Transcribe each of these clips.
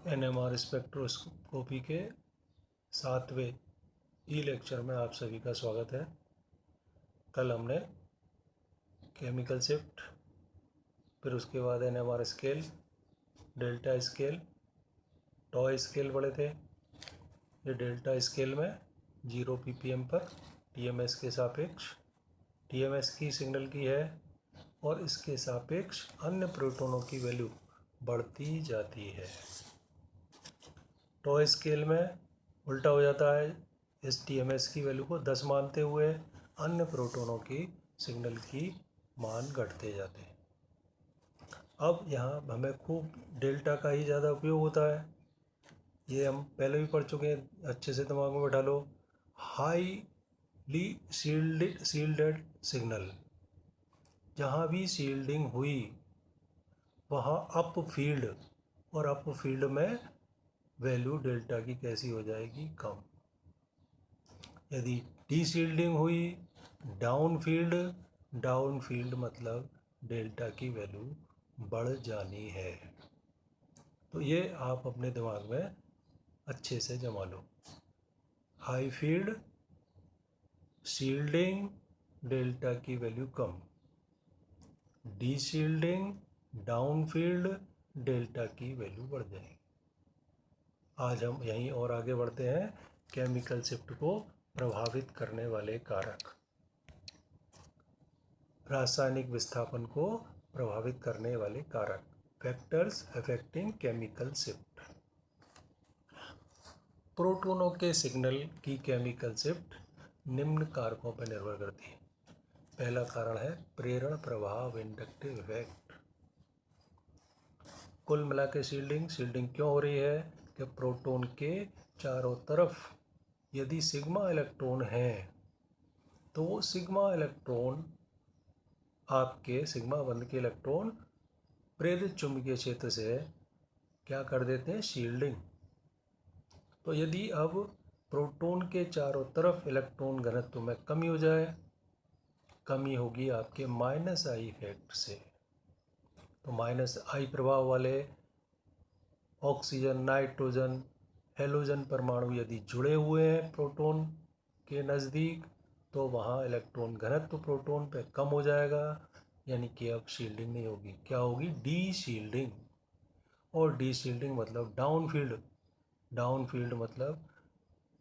NMR spectroscopy के 7वें ई lecture में आप सभी का स्वागत है। कल हमने केमिकल शिफ्ट, फिर उसके बाद एनएमआर स्केल, डेल्टा स्केल, टॉ स्केल पढ़े थे। ये डेल्टा स्केल में 0 ppm पर टीएमएस के सापेक्ष टीएमएस की सिग्नल की है और इसके सापेक्ष अन्य प्रोटॉनों की वैल्यू बढ़ती जाती है। टॉ स्केल में उल्टा हो जाता है, इस टीएमएस की वैल्यू को 10 मानते हुए अन्य प्रोटॉनों की सिग्नल की मान घटते जाते हैं। अब यहाँ हमें खूब डेल्टा का ही ज़्यादा उपयोग होता है। ये हम पहले भी पढ़ चुके हैं, अच्छे से दिमाग में बैठा लो। हाईली शील्डेड सिग्नल, जहाँ भी शील्डिंग हुई वहाँ अप फील्ड, और अप फील्ड में वैल्यू डेल्टा की कैसी हो जाएगी, कम। यदि डी शील्डिंग हुई डाउन फील्ड मतलब डेल्टा की वैल्यू बढ़ जानी है। तो ये आप अपने दिमाग में अच्छे से जमा लो। हाई फील्ड शील्डिंग, डेल्टा की वैल्यू कम। Deshielding down field, delta की वैल्यू बढ़ जाएगी। आज हम यहीं और आगे बढ़ते हैं। केमिकल शिफ्ट को प्रभावित करने वाले कारक, रासायनिक विस्थापन को प्रभावित करने वाले कारक, फैक्टर्स अफेक्टिंग केमिकल शिफ्ट। प्रोटॉनों के सिग्नल की केमिकल शिफ्ट निम्न कारकों पर निर्भर करती है। पहला कारण है प्रेरण प्रभाव, इंडक्टिव इफेक्ट। कुल मिला के शील्डिंग क्यों हो रही है कि प्रोटॉन के चारों तरफ यदि सिग्मा इलेक्ट्रॉन हैं तो वो सिग्मा इलेक्ट्रॉन, आपके सिग्मा बंध के इलेक्ट्रॉन प्रेरित चुंबकीय क्षेत्र से क्या कर देते हैं, शील्डिंग। तो यदि अब प्रोटॉन के चारों तरफ इलेक्ट्रॉन घनत्व में कमी हो जाए, कमी होगी आपके माइनस आई इफेक्ट से। तो माइनस आई प्रभाव वाले ऑक्सीजन, नाइट्रोजन, हेलोजन परमाणु यदि जुड़े हुए हैं प्रोटॉन के नज़दीक, तो वहाँ इलेक्ट्रॉन घनत्व प्रोटॉन पे कम हो जाएगा, यानी कि अब शील्डिंग नहीं होगी। क्या होगी, डी शील्डिंग। और डी शील्डिंग मतलब डाउन फील्ड मतलब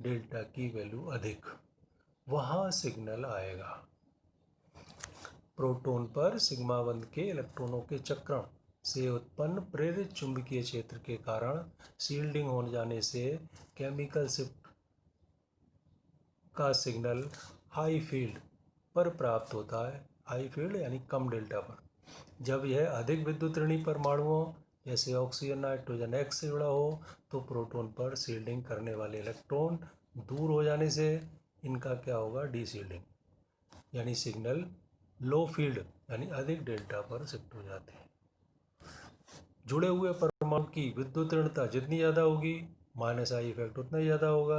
डेल्टा की वैल्यू अधिक, वहाँ सिग्नल आएगा। प्रोटॉन पर सिग्मा बंध के इलेक्ट्रॉनों के चक्रण से उत्पन्न प्रेरित चुंबकीय क्षेत्र के कारण शील्डिंग हो जाने से केमिकल शिफ्ट का सिग्नल हाई फील्ड पर प्राप्त होता है। हाई फील्ड यानी कम डेल्टा पर। जब यह अधिक विद्युत ऋणी परमाणुओं जैसे ऑक्सीजन, नाइट्रोजन एक्स से जुड़ा हो तो प्रोटॉन पर शील्डिंग करने वाले इलेक्ट्रॉन दूर हो जाने से इनका क्या होगा, डी शील्डिंग, यानी सिग्नल लो फील्ड यानी अधिक डेल्टा पर शिफ्ट हो जाते हैं। जुड़े हुए परमाणु की विद्युत ऋणता जितनी ज़्यादा होगी, माइनस आई इफेक्ट उतना ही ज़्यादा होगा,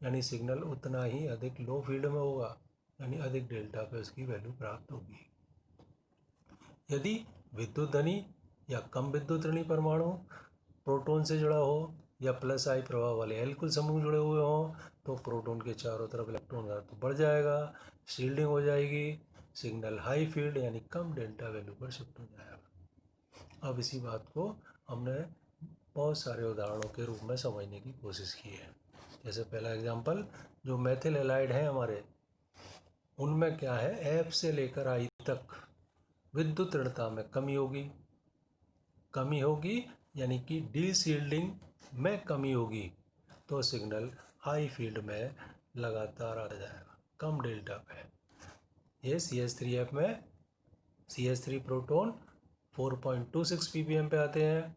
यानी सिग्नल उतना ही अधिक लो फील्ड में होगा, यानी अधिक डेल्टा पे उसकी वैल्यू प्राप्त होगी। यदि विद्युत धनी या कम विद्युत ऋणी परमाणु प्रोटॉन से जुड़ा हो या प्लस आई प्रभाव वाले एल्किल समूह जुड़े हुए हों तो प्रोटॉन के चारों तरफ इलेक्ट्रॉन घनत्व बढ़ जाएगा, शील्डिंग हो जाएगी, सिग्नल हाई फील्ड यानी कम डेल्टा वैल्यू पर शिफ्ट हो जाएगा। अब इसी बात को हमने बहुत सारे उदाहरणों के रूप में समझने की कोशिश की है। जैसे पहला एग्जांपल, जो मेथिल हैलाइड हैं हमारे, उनमें क्या है, एफ से लेकर आई तक विद्युत ऋणता में कमी होगी यानी कि डी शील्डिंग में कमी होगी, तो सिग्नल हाई फील्ड में लगातार आ जाएगा, कम डेल्टा पे। ये CH3F में CH3 प्रोटॉन 4.26 ppm पे आते हैं,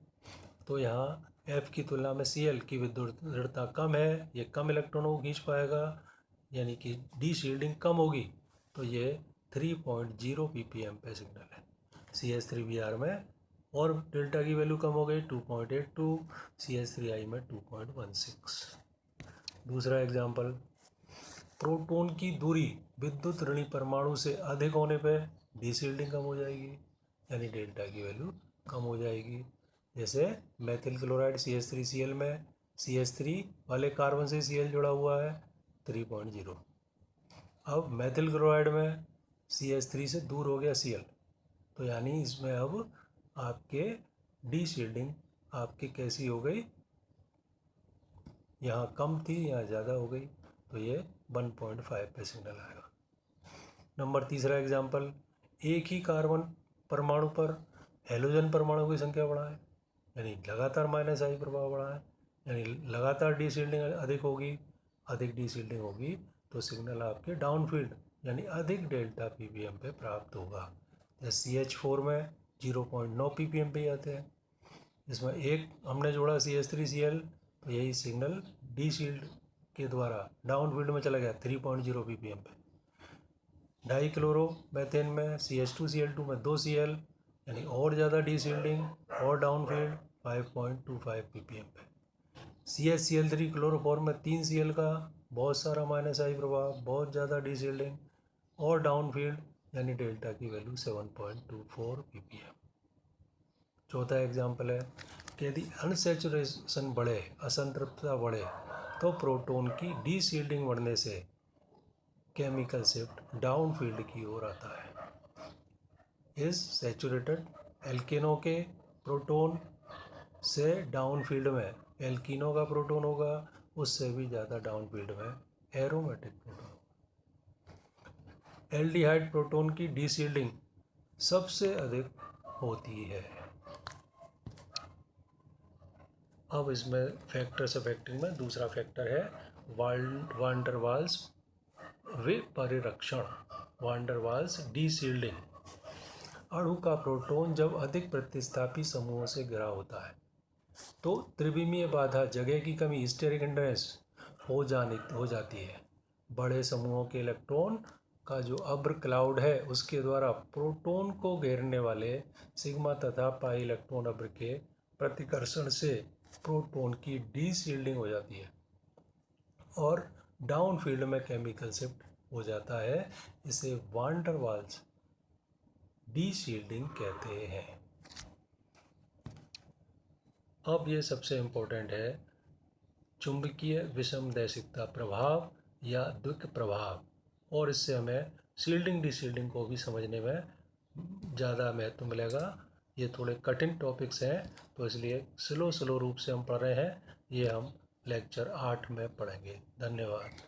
तो यहाँ F की तुलना में Cl की विद्युत ऋणता कम है, ये कम इलेक्ट्रॉनों को खींच पाएगा, यानी कि डी शील्डिंग कम होगी, तो ये 3.0 ppm पे सिग्नल है। CH3Br में और डेल्टा की वैल्यू कम हो गई, 2.82, CH3I में 2.16। दूसरा एग्जाम्पल, प्रोटॉन की दूरी विद्युत ऋणी परमाणु से अधिक होने पे डी शील्डिंग कम हो जाएगी, यानी डेल्टा की वैल्यू कम हो जाएगी। जैसे मेथिल क्लोराइड CH3Cl में CH3 वाले कार्बन से Cl जुड़ा हुआ है 3.0। अब मेथिल क्लोराइड में CH3 से दूर हो गया Cl, तो यानी इसमें अब आपके डी शील्डिंग आपकी कैसी हो गई, यहाँ कम थी यहाँ ज़्यादा हो गई, तो ये 1.5 पे सिग्नल आएगा। नंबर तीसरा एग्जाम्पल, एक ही कार्बन परमाणु पर हेलोजन परमाणु की संख्या बढ़ा है, यानी लगातार माइनस आई प्रभाव बढ़ा है, यानी लगातार डी शील्डिंग अधिक डी शील्डिंग होगी तो सिग्नल आपके डाउन फील्ड यानी अधिक डेल्टा ppm पे प्राप्त होगा। जैसे CH4 में 0.9 ppm पे आते हैं, इसमें एक हमने जोड़ा CH3Cl, तो यही सिग्नल डी शील्ड के द्वारा डाउन फील्ड में चला गया 3.0 ppm पे। डाई क्लोरो मैथेन में CH2Cl2 में 2 Cl, यानी और ज़्यादा डी शील्डिंग और डाउन फील्ड 5.25 ppm पे। CH3Cl क्लोरोफॉर्म में 3 Cl का बहुत सारा माइनस आई प्रभाव, बहुत ज़्यादा डी शील्डिंग और डाउन फील्ड यानी डेल्टा की वैल्यू 7.24 ppm। चौथा एग्जाम्पल है कि यदि अनसैचुरेशन बढ़े, असंतृप्तता बढ़े, तो प्रोटॉन की डी शील्डिंग बढ़ने से केमिकल शिफ्ट डाउन फील्ड की ओर आता है। इस सैचुरेटेड एल्केनो के प्रोटॉन से डाउन फील्ड में एल्कीनो का प्रोटॉन होगा, उससे भी ज़्यादा डाउन फील्ड में एरोमेटिक प्रोटॉन होगा। एल्डिहाइड प्रोटॉन की डी शील्डिंग सबसे अधिक होती है। अब इसमें फैक्टर्स अफेक्टिंग में दूसरा फैक्टर है वान डर वाल्स परिरक्षण, वान डर वाल्स डी शील्डिंग। अणु का प्रोटॉन जब अधिक प्रतिस्थापी समूहों से घिरा होता है तो त्रिविमीय बाधा, जगह की कमी, स्टेरिक हिंड्रेंस हो जाती है। बड़े समूहों के इलेक्ट्रॉन का जो अब्र क्लाउड है उसके द्वारा प्रोटॉन को घेरने वाले सिग्मा तथा पाई इलेक्ट्रॉन अब्र के प्रतिकर्षण से प्रोटॉन की डी शील्डिंग हो जाती है और डाउन फील्ड में केमिकल शिफ्ट हो जाता है। इसे वान डर वाल्स डी शील्डिंग कहते हैं। अब ये सबसे इम्पोर्टेंट है, चुंबकीय विषमदैशिकता प्रभाव या द्विक प्रभाव, और इससे हमें शील्डिंग डी शील्डिंग को भी समझने में ज़्यादा महत्व मिलेगा। ये थोड़े कठिन टॉपिक्स हैं तो इसलिए स्लो रूप से हम पढ़ रहे हैं, ये हम लेक्चर 8 में पढ़ेंगे। धन्यवाद।